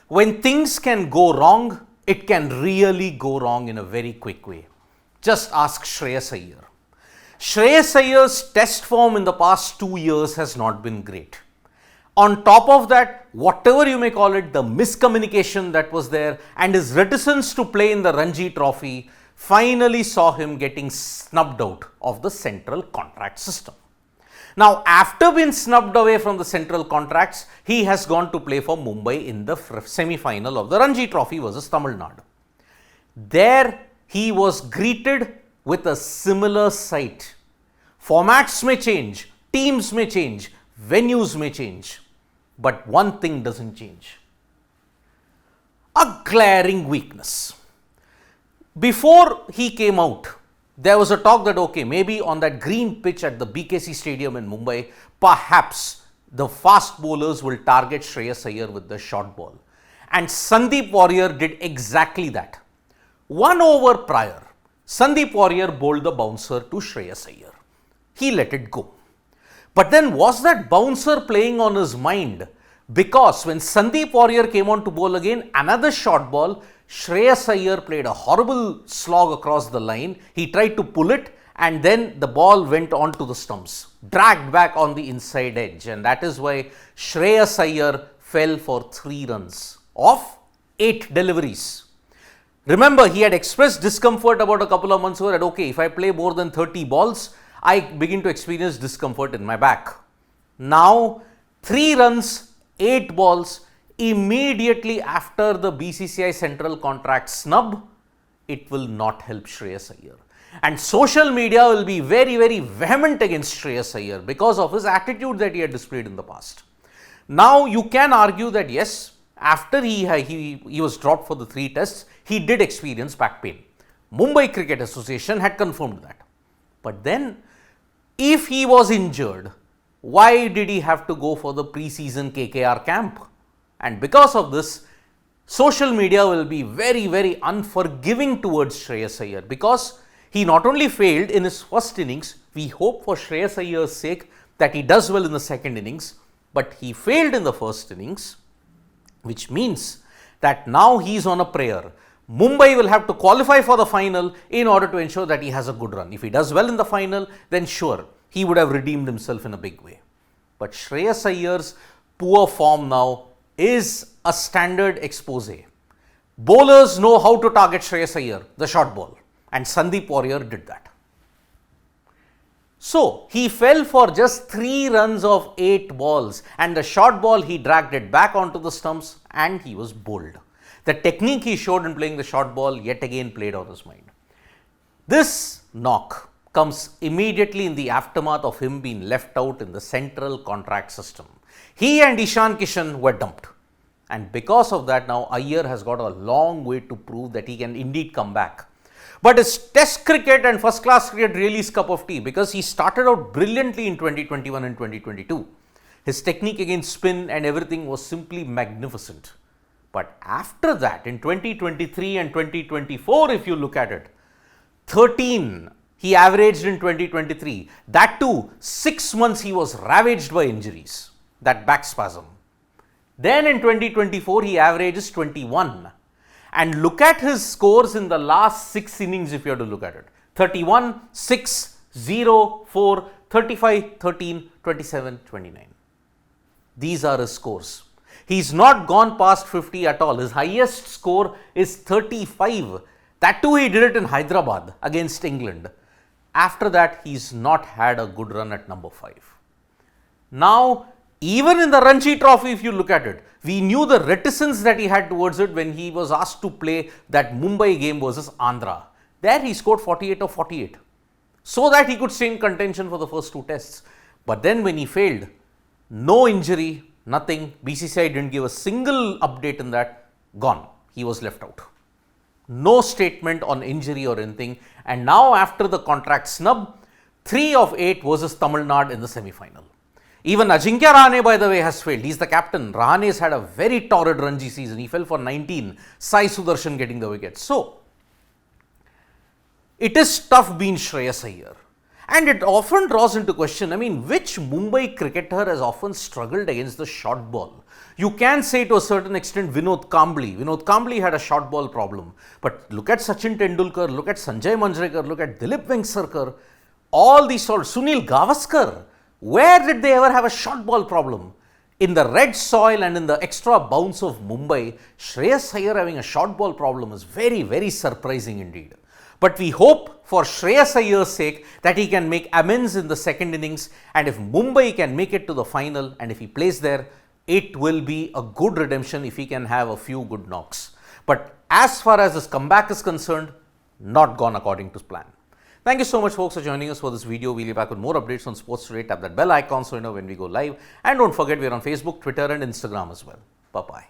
When things can go wrong, it can really go wrong in a very quick way. Just ask Shreyas Iyer. Shreyas Iyer's test form in the past 2 years has not been great. On top of that, whatever you may call it, the miscommunication that was there and his reticence to play in the Ranji Trophy finally saw him getting snubbed out of the central contract system. Now, after being snubbed away from the central contracts, he has gone to play for Mumbai in the semi-final of the Ranji Trophy versus Tamil Nadu. There, he was greeted with a similar sight. Formats may change, teams may change, venues may change, but one thing doesn't change: a glaring weakness. Before he came out, there was a talk that okay, maybe on that green pitch at the BKC Stadium in Mumbai, perhaps the fast bowlers will target Shreyas Iyer with the short ball. And Sandeep Warrier did exactly that. 1 over prior, Sandeep Warrier bowled the bouncer to Shreyas Iyer. He let it go. But then was that bouncer playing on his mind? Because when Sandeep Warrier came on to bowl again, another short ball, Shreyas Iyer played a horrible slog across the line. He tried to pull it and then the ball went on to the stumps, dragged back on the inside edge, and that is why Shreyas Iyer fell for 3 runs of 8 deliveries. Remember, he had expressed discomfort about a couple of months ago that okay, if I play more than 30 balls, I begin to experience discomfort in my back. Now, 3 runs, 8 balls, immediately after the BCCI central contract snub, it will not help Shreyas Iyer. And social media will be very, very vehement against Shreyas Iyer because of his attitude that he had displayed in the past. Now, you can argue that yes, after he was dropped for the 3 tests, he did experience back pain. Mumbai Cricket Association had confirmed that. But then, if he was injured, why did he have to go for the pre-season KKR camp? And because of this, social media will be very, very unforgiving towards Shreyas Iyer because he not only failed in his first innings, we hope for Shreyas Iyer's sake that he does well in the second innings, but he failed in the first innings, which means that now he is on a prayer. Mumbai will have to qualify for the final in order to ensure that he has a good run. If he does well in the final, then sure, he would have redeemed himself in a big way. But Shreyas Iyer's poor form now is a standard expose. Bowlers know how to target Shreyas Iyer, the short ball, and Sandeep Warrier did that. So, he fell for just 3 runs of 8 balls, and the short ball he dragged it back onto the stumps and he was bowled. The technique he showed in playing the short ball yet again played on his mind. This knock comes immediately in the aftermath of him being left out in the central contract system. He and Ishan Kishan were dumped, and because of that now Iyer has got a long way to prove that he can indeed come back. But his test cricket and first class cricket really is cup of tea because he started out brilliantly in 2021 and 2022. His technique against spin and everything was simply magnificent. But after that in 2023 and 2024, if you look at it, 13 he averaged in 2023. That too, 6 months he was ravaged by injuries, that back spasm. Then in 2024, he averages 21. And look at his scores in the last 6 innings if you have to look at it. 31, 6, 0, 4, 35, 13, 27, 29. These are his scores. He's not gone past 50 at all. His highest score is 35. That too he did it in Hyderabad against England. After that, he's not had a good run at number 5. Now, even in the Ranji Trophy, if you look at it, we knew the reticence that he had towards it when he was asked to play that Mumbai game versus Andhra. There he scored 48 of 48, so that he could stay in contention for the first 2 tests. But then when he failed, no injury, nothing, BCCI didn't give a single update in that, gone. He was left out. No statement on injury or anything. And now after the contract snub, 3 of 8 versus Tamil Nadu in the semi-final. Even Ajinkya Rahane, by the way, has failed. He's the captain. Rahane has had a very torrid Ranji season. He fell for 19. Sai Sudarshan getting the wicket. So, it is tough being Shreyas Iyer. And it often draws into question, I mean, which Mumbai cricketer has often struggled against the short ball? You can say to a certain extent Vinod Kambli. Vinod Kambli had a short ball problem. But look at Sachin Tendulkar, look at Sanjay Manjrekar, look at Dilip Vengsarkar. All these sort, Sunil Gavaskar. Where did they ever have a short ball problem? In the red soil and in the extra bounce of Mumbai, Shreyas Iyer having a short ball problem is very, very surprising indeed. But we hope for Shreyas Iyer's sake that he can make amends in the second innings, and if Mumbai can make it to the final and if he plays there, it will be a good redemption if he can have a few good knocks. But as far as his comeback is concerned, not gone according to plan. Thank you so much folks for joining us for this video. We'll be back with more updates on Sports Today. Tap that bell icon so you know when we go live. And don't forget, we're on Facebook, Twitter and Instagram as well. Bye-bye.